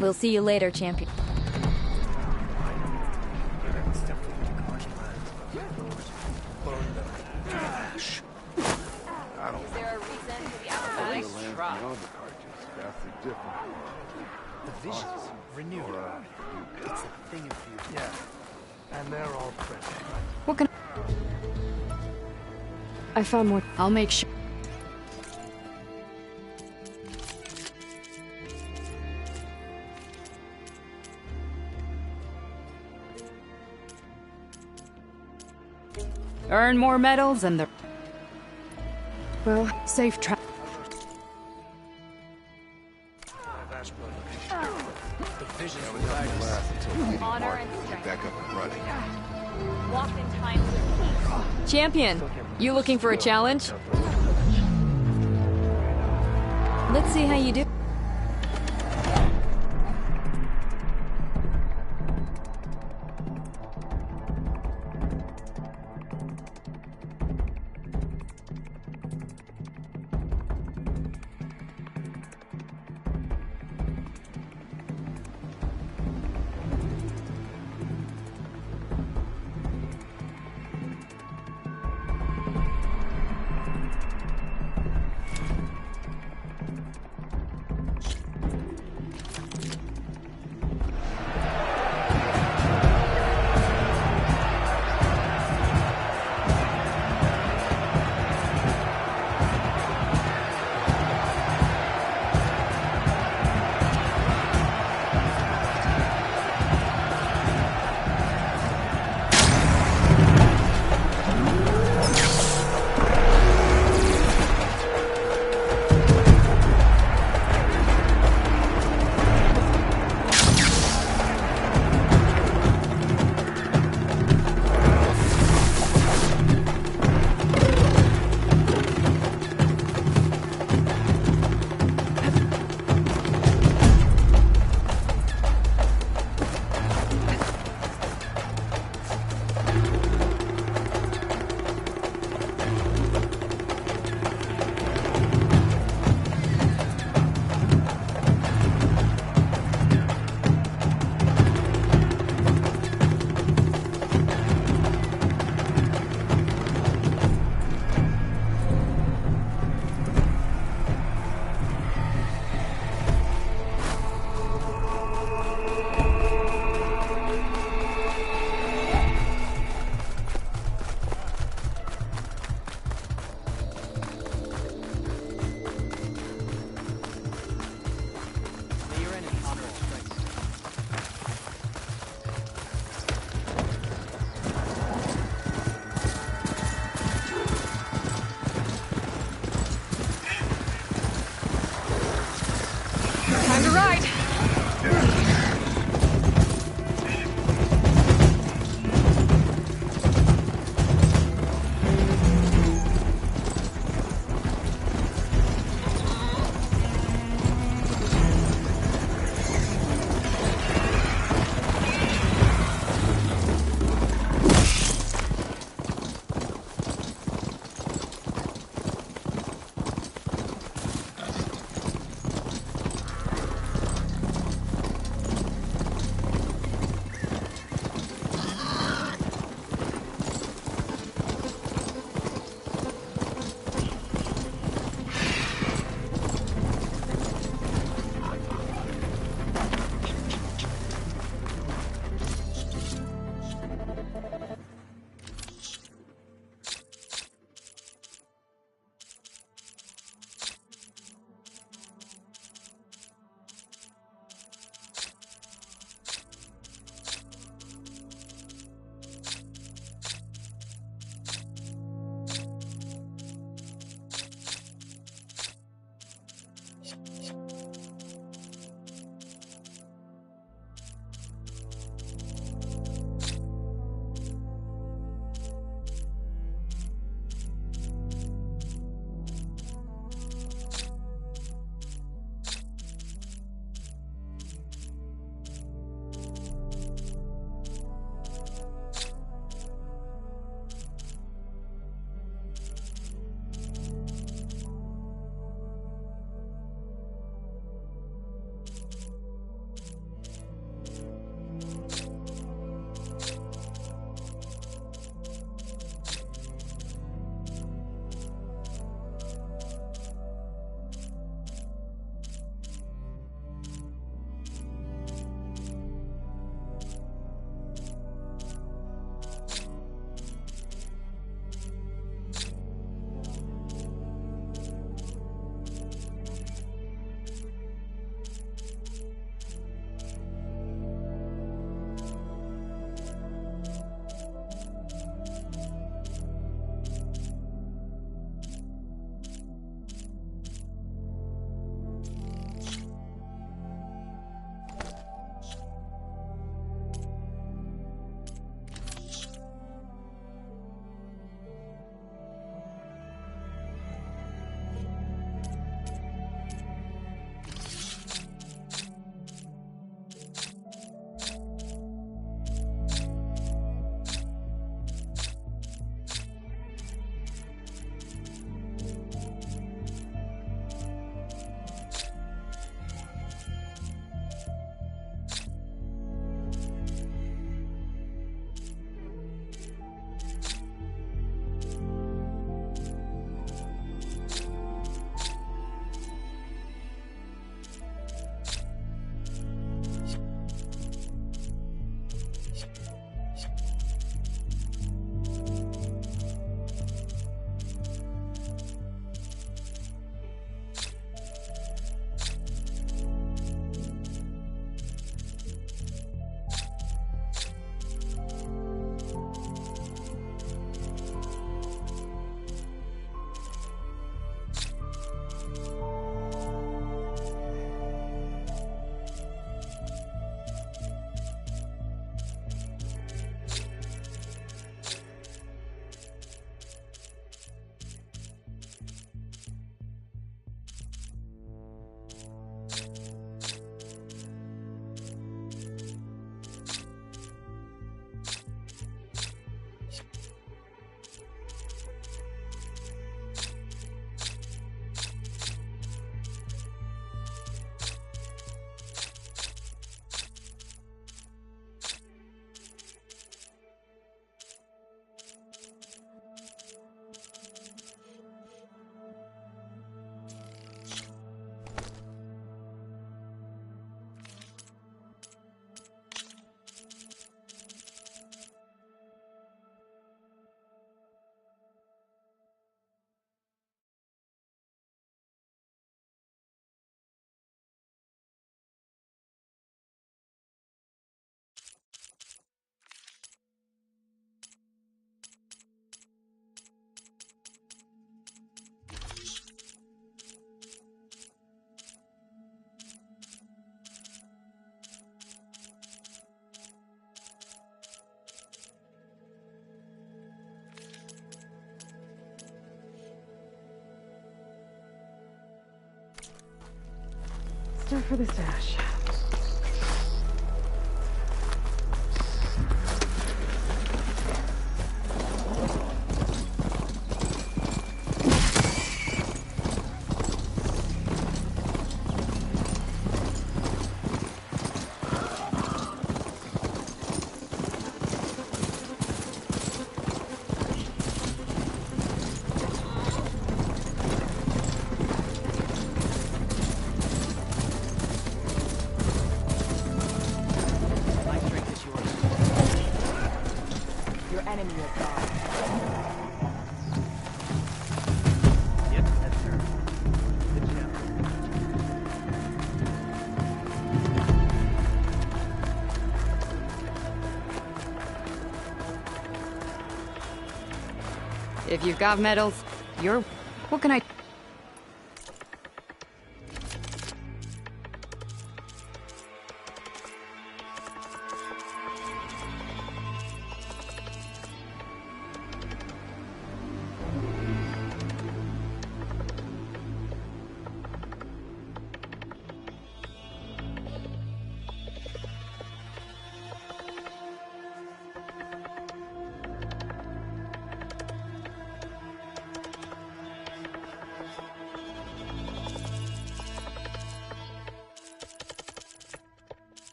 We'll see you later, champion. Is there a reason to be apathetic? The vision's renewed. It's a thing of beauty. Yeah. And they're all fresh. What can I found more. I'll make sure. Earn more medals and the... Well, safe travel. The vision's Honor and strength. Back up and running. Walked in times of peace. Champion, you looking for a challenge? Let's see how you do. your enemies. Honor and strength. Time to ride! are for the stash. My strength is yours. Your enemy is gone. Yep, that's her. Good job. If you've got medals, you're... What can I...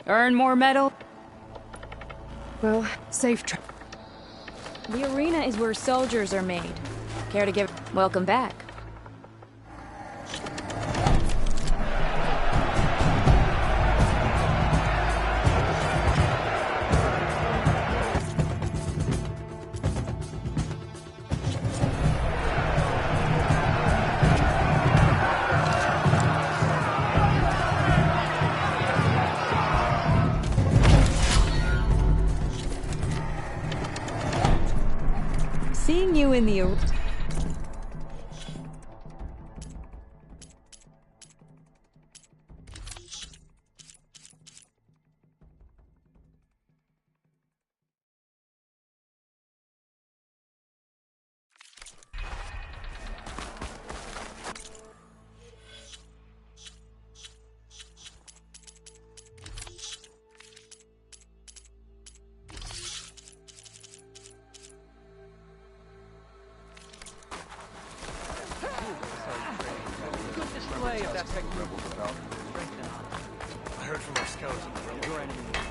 Earn more medal? Well, safe trip. The arena is where soldiers are made. Care to give... Welcome back. Seeing you in the... Good display of that technical strength and honor. I heard from our scouts in the room. Your enemy is gone.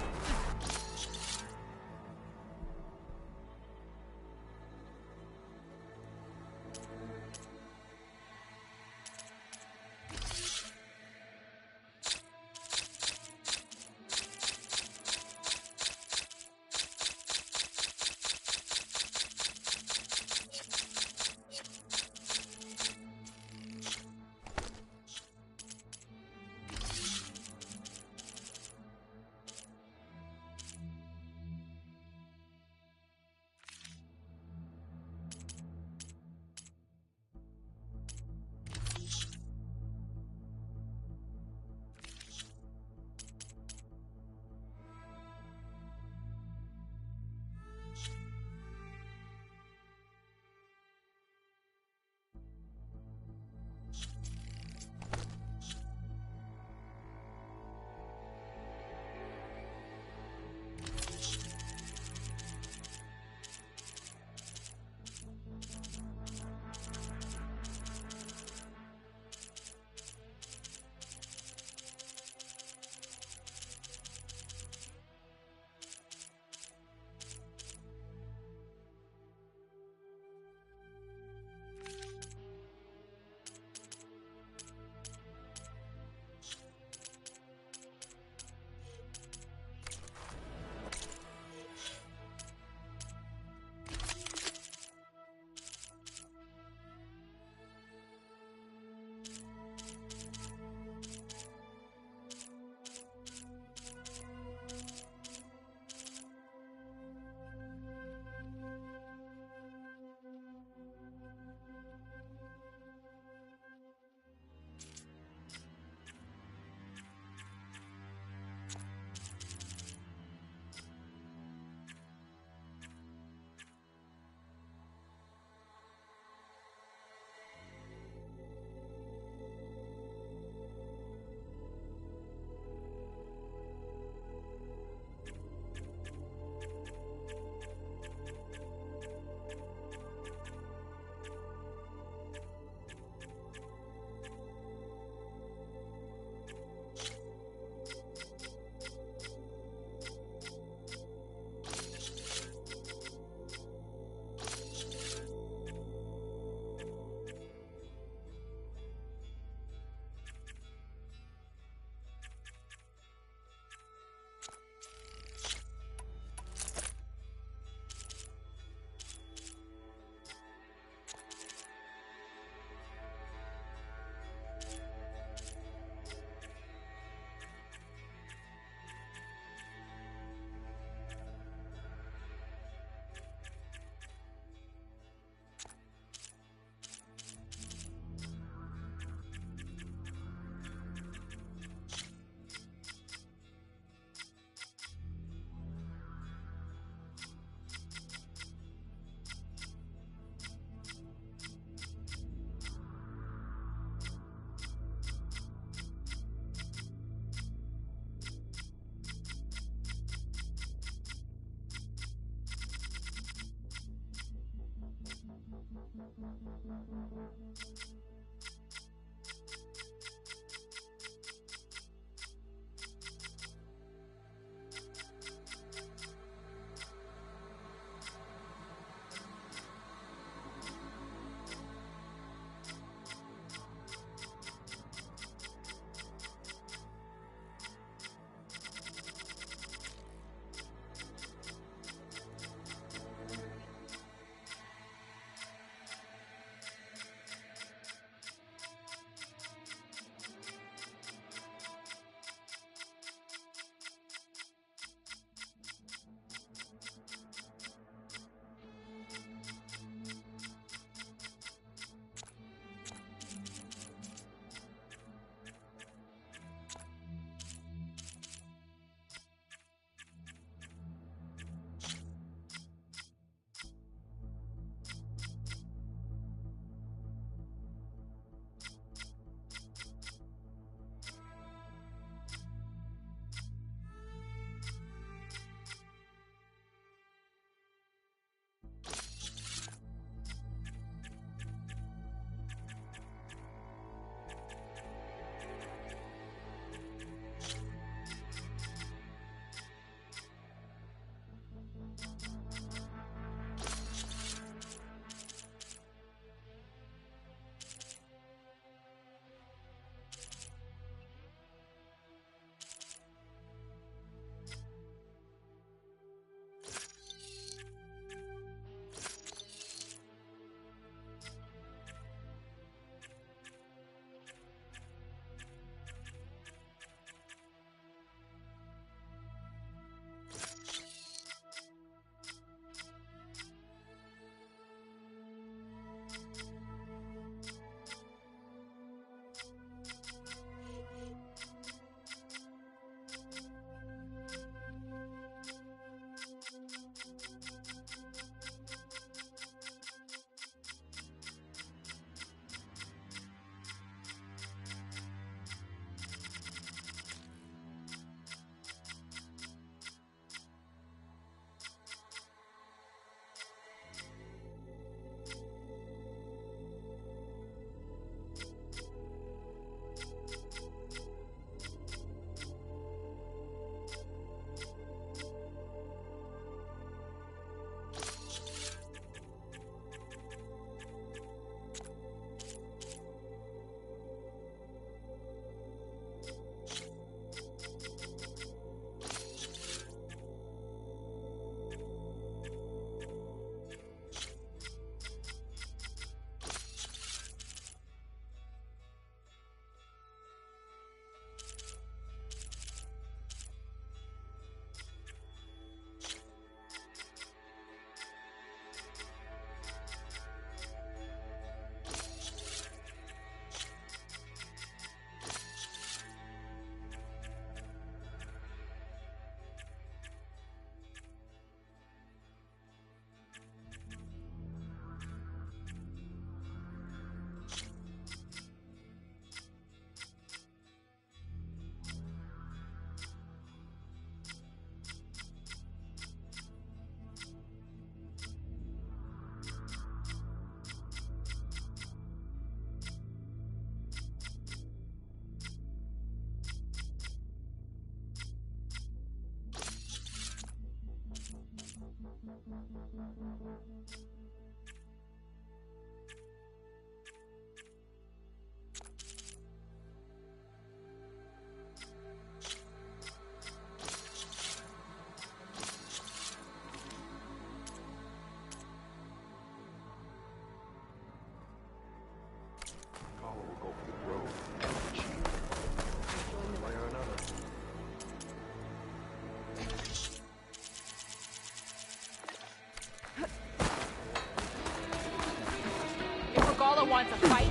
Regala wants a fight,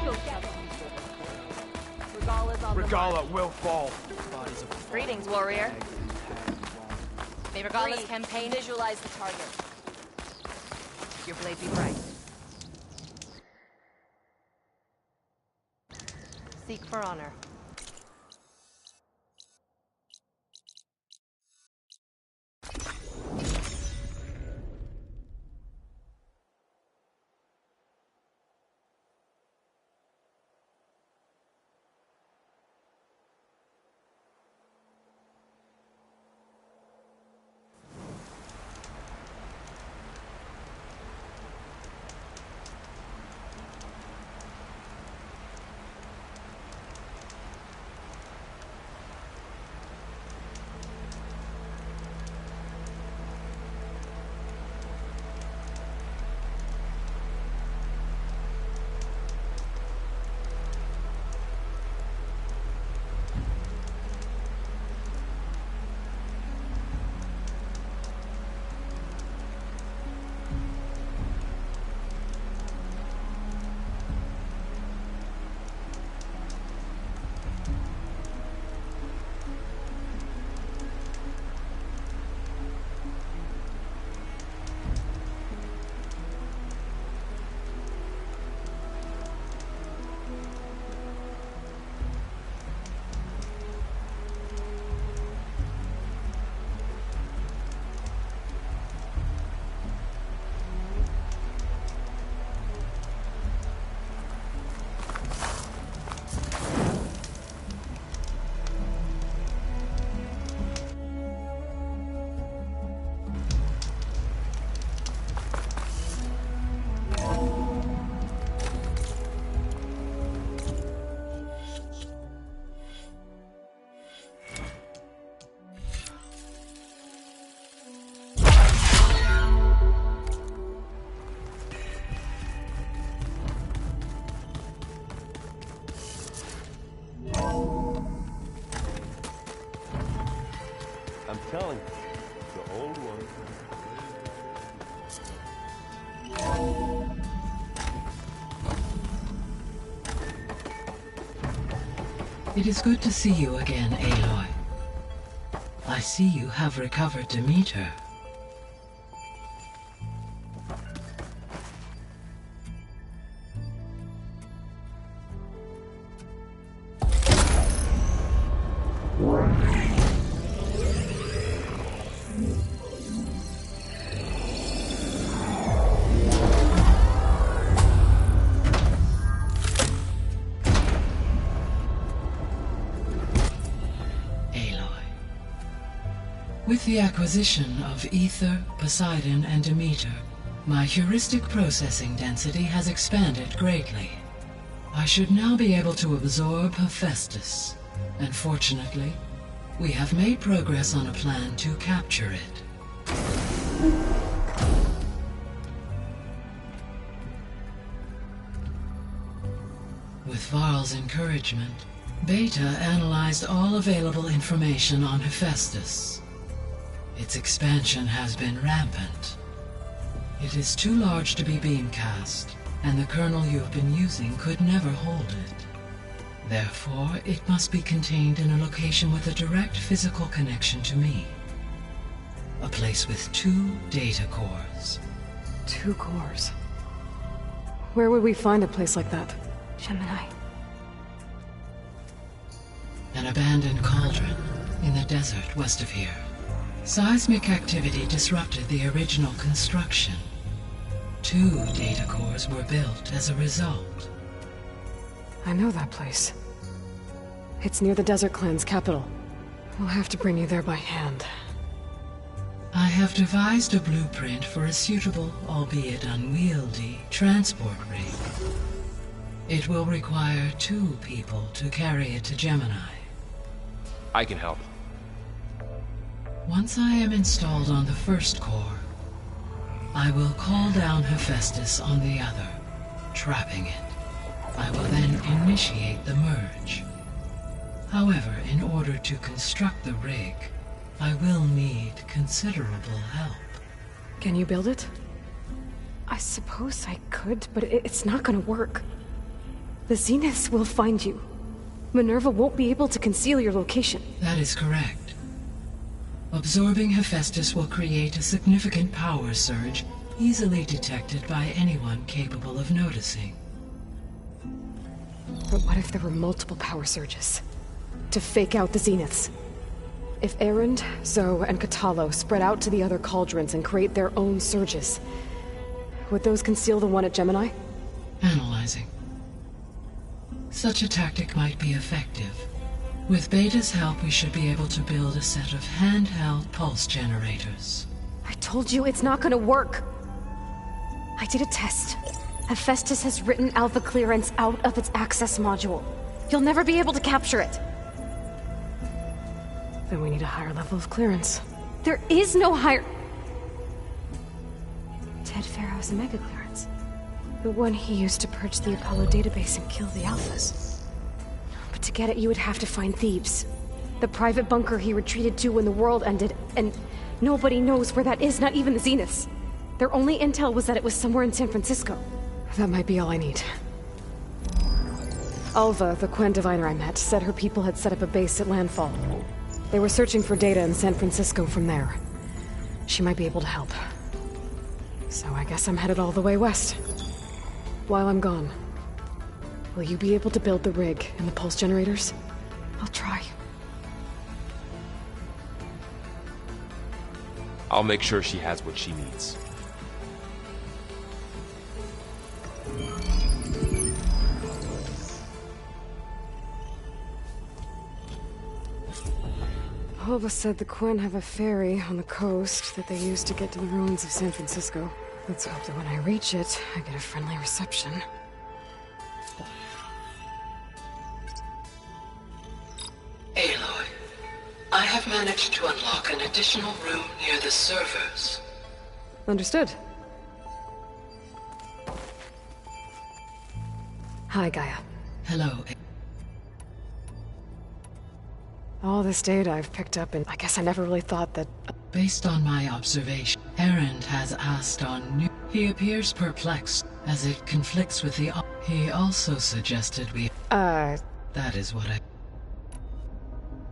he'll get it. Regala's on Regala will fall. Greetings, warrior. May Regala's campaign visualize the target. Your blade be bright. Seek for honor. telling you, the old one. It is good to see you again, Aloy. I see you have recovered Demeter. With the acquisition of Ether, Poseidon, and Demeter, my heuristic processing density has expanded greatly. I should now be able to absorb Hephaestus, and fortunately, we have made progress on a plan to capture it. With Varl's encouragement, Beta analyzed all available information on Hephaestus. Its expansion has been rampant. It is too large to be beamcast, and the kernel you have been using could never hold it. Therefore, it must be contained in a location with a direct physical connection to me. A place with 2 data cores. 2 cores. Where would we find a place like that? Gemini. An abandoned cauldron in the desert west of here. Seismic activity disrupted the original construction. 2 data cores were built as a result. I know that place. It's near the Desert Clan's capital. We'll have to bring you there by hand. I have devised a blueprint for a suitable, albeit unwieldy, transport rig. It will require 2 people to carry it to Gemini. I can help. Once I am installed on the first core, I will call down Hephaestus on the other, trapping it. I will then initiate the merge. However, in order to construct the rig, I will need considerable help. Can you build it? I suppose I could, but it's not gonna work. The Zeniths will find you. Minerva won't be able to conceal your location. That is correct. Absorbing Hephaestus will create a significant power surge, easily detected by anyone capable of noticing. But what if there were multiple power surges? To fake out the Zeniths? If Erend, Zoe, and Katalo spread out to the other cauldrons and create their own surges, would those conceal the one at Gemini? Analyzing. Such a tactic might be effective. With Beta's help, we should be able to build a set of handheld pulse generators. I told you it's not gonna work. I did a test. Hephaestus has written Alpha clearance out of its access module. You'll never be able to capture it. Then we need a higher level of clearance. There is no higher... Ted Pharaoh's Omega clearance. The one he used to purge the Apollo database and kill the Alphas. But to get it, you would have to find Thebes. The private bunker he retreated to when the world ended, and nobody knows where that is, not even the Zeniths. Their only intel was that it was somewhere in San Francisco. That might be all I need. Alva, the Quen diviner I met, said her people had set up a base at Landfall. They were searching for data in San Francisco from there. She might be able to help. So I guess I'm headed all the way west. While I'm gone, will you be able to build the rig and the pulse generators? I'll try. I'll make sure she has what she needs. Alva said the Quen have a ferry on the coast that they use to get to the ruins of San Francisco. Let's hope that when I reach it, I get a friendly reception. Aloy, I have managed to unlock an additional room near the servers. Understood. Hi, Gaia. Hello. All this data I've picked up, and I guess I never really thought that... Based on my observation, Erend has asked on new... He appears perplexed, as it conflicts with the... He also suggested we... That is what I...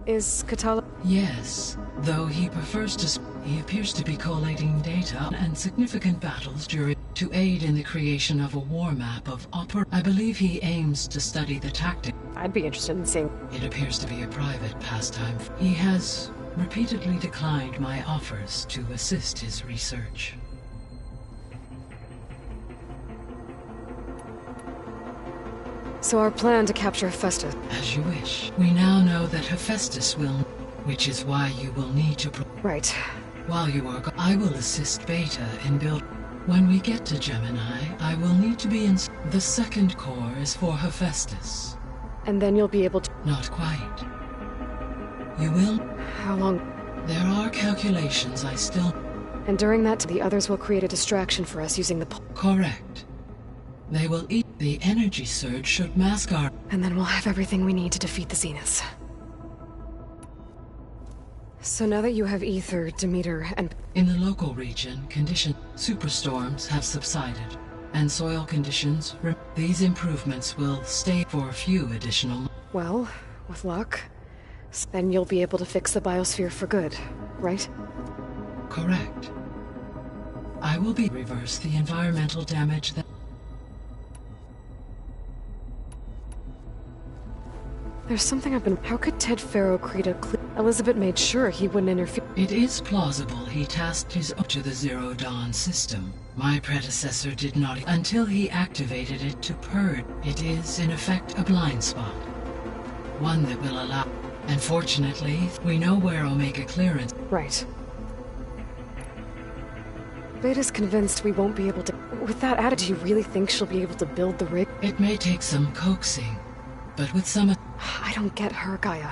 Is Katala... Yes, though he prefers to... He appears to be collating data and significant battles during... to aid in the creation of a war map of I believe he aims to study the tactic. I'd be interested in seeing... It appears to be a private pastime. He has repeatedly declined my offers to assist his research. So our plan to capture Hephaestus... As you wish. We now know that Hephaestus will... Which is why you will need to... Right. While you are I will assist Beta in build... When we get to Gemini, I will need to be in... The second core is for Hephaestus. And then you'll be able to... Not quite. You will... How long? There are calculations I still... And during that, the others will create a distraction for us using the... Correct. They will eat... The energy surge should mask our... And then we'll have everything we need to defeat the Zeniths. So now that you have Ether, Demeter, and... In the local region, superstorms have subsided, and soil conditions... These improvements will stay for a few additional... Well, with luck, then you'll be able to fix the biosphere for good, right? Correct. I will reverse the environmental damage that... There's something I've been... How could Ted Faro create a... Elizabeth made sure he wouldn't interfere. It is plausible he tasked his own to the Zero Dawn system. My predecessor did not... Until he activated it to purge. It is, in effect, a blind spot. One that will allow... Unfortunately, we know where Omega clearance... Right. Beta's convinced we won't be able to... With that attitude, do you really think she'll be able to build the rig? It may take some coaxing, but with some... I don't get her, Gaia.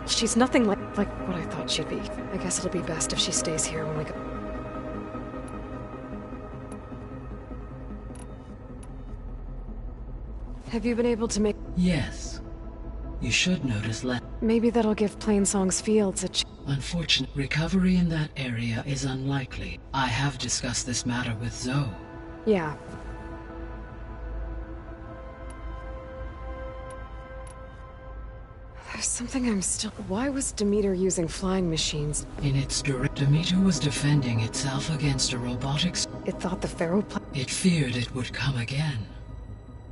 She's nothing like what I thought she'd be. I guess it'll be best if she stays here when we go. Have you been able to make... Yes. You should notice Maybe that'll give Plainsong's fields a Unfortunate recovery in that area is unlikely. I have discussed this matter with Zoe. Yeah. There's something I'm still... Why was Demeter using flying machines? In its Demeter was defending itself against a robotics... It thought the Faro... It feared it would come again.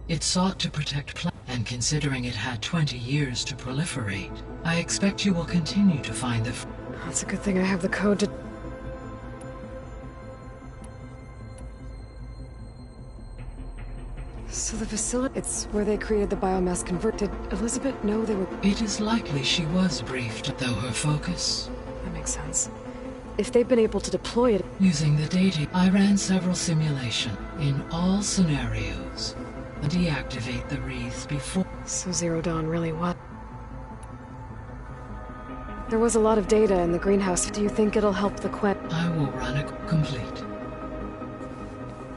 It sought to protect and considering it had 20 years to proliferate, I expect you will continue to find the... That's a good thing I have the code to... So the facility... It's where they created the biomass convert... Did Elizabeth know they were... It is likely she was briefed, though her focus... That makes sense. If they've been able to deploy it... Using the data, I ran several simulations. In all scenarios, deactivate the wreaths before... So Zero Dawn really was... There was a lot of data in the greenhouse. Do you think it'll help the Quen... I will run it complete.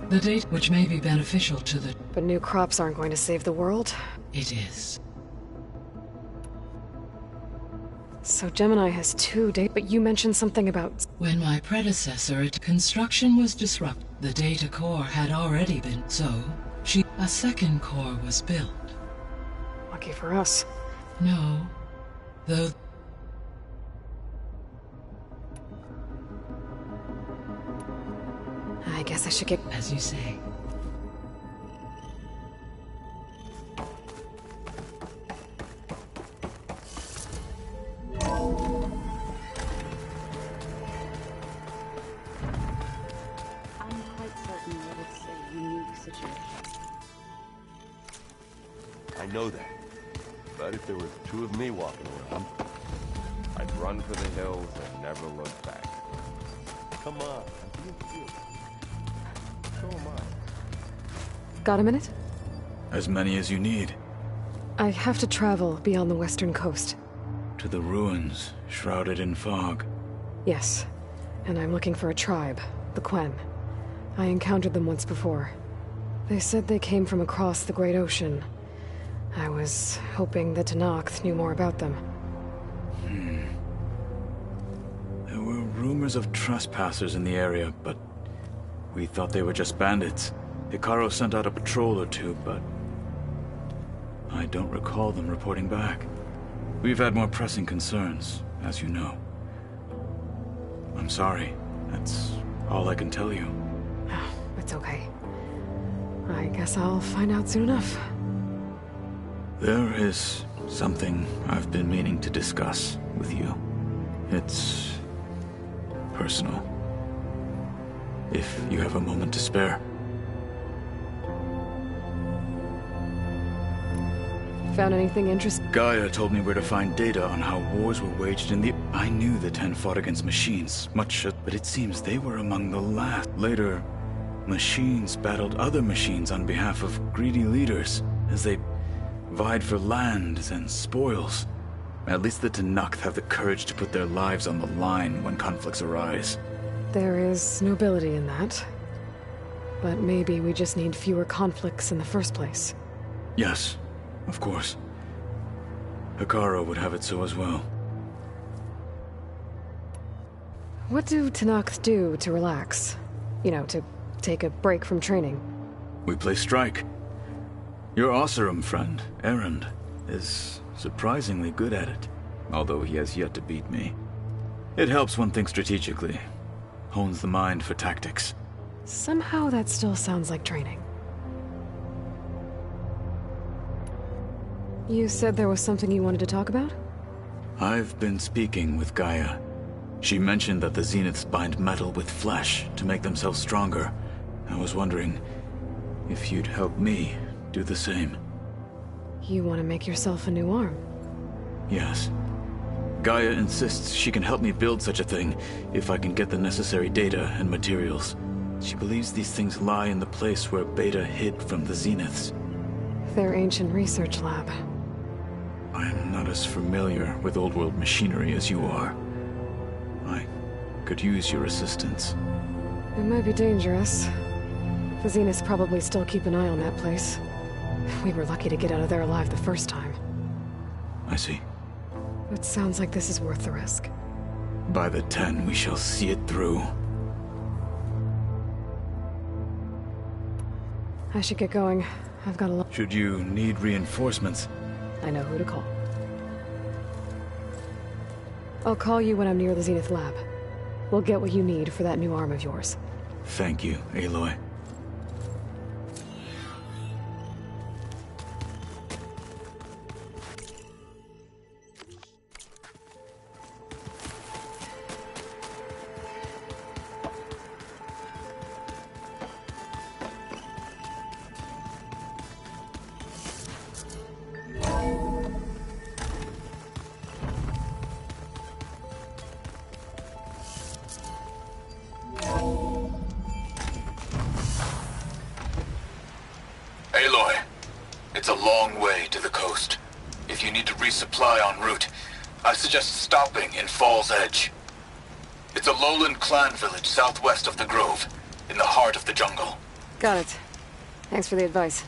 The data, which may be beneficial to the... But new crops aren't going to save the world? It is. So Gemini has 2 data, but you mentioned something about... When my predecessor construction was disrupted, the data core had already been... So, a second core was built. Lucky for us. No. Though... I guess I should get... As you say. I know that. But if there were 2 of me walking around, I'd run for the hills and never look back. Come on, I'm being serious. So am I. Got a minute? As many as you need. I have to travel beyond the western coast. To the ruins, shrouded in fog. Yes. And I'm looking for a tribe, the Quen. I encountered them once before. They said they came from across the Great Ocean. I was hoping that Tenakth knew more about them. rumors of trespassers in the area, but we thought they were just bandits. Hekarro sent out a patrol or two, but I don't recall them reporting back. We've had more pressing concerns, as you know. I'm sorry. That's all I can tell you. It's okay. I guess I'll find out soon enough. There is something I've been meaning to discuss with you. It's personal. If you have a moment to spare. Found anything interesting? Gaia told me where to find data on how wars were waged in the... I knew the 10 fought against machines, but it seems they were among the last. Later, machines battled other machines on behalf of greedy leaders, as they vied for lands and spoils. At least the Tenakth have the courage to put their lives on the line when conflicts arise. There is nobility in that. But maybe we just need fewer conflicts in the first place. Yes, of course. Hekarro would have it so as well. What do Tenakth do to relax? You know, to take a break from training? We play strike. Your Oseram friend, Erend, is surprisingly good at it, although he has yet to beat me. It helps one think strategically, hones the mind for tactics. Somehow that still sounds like training. You said there was something you wanted to talk about? I've been speaking with Gaia. She mentioned that the Zeniths bind metal with flesh to make themselves stronger. I was wondering if you'd help me do the same. You want to make yourself a new arm? Yes. Gaia insists she can help me build such a thing if I can get the necessary data and materials. She believes these things lie in the place where Beta hid from the Zeniths. Their ancient research lab. I'm not as familiar with old world machinery as you are. I could use your assistance. It might be dangerous. The Zeniths probably still keep an eye on that place. We were lucky to get out of there alive the first time. I see. It sounds like this is worth the risk. By the 10, we shall see it through. I should get going. I've got a lot. Should you need reinforcements? I know who to call. I'll call you when I'm near the Zenith lab. We'll get what you need for that new arm of yours. Thank you, Aloy. Aloy, it's a long way to the coast. If you need to resupply en route, I suggest stopping in Fall's Edge. It's a lowland clan village southwest of the Grove, in the heart of the jungle. Got it. Thanks for the advice.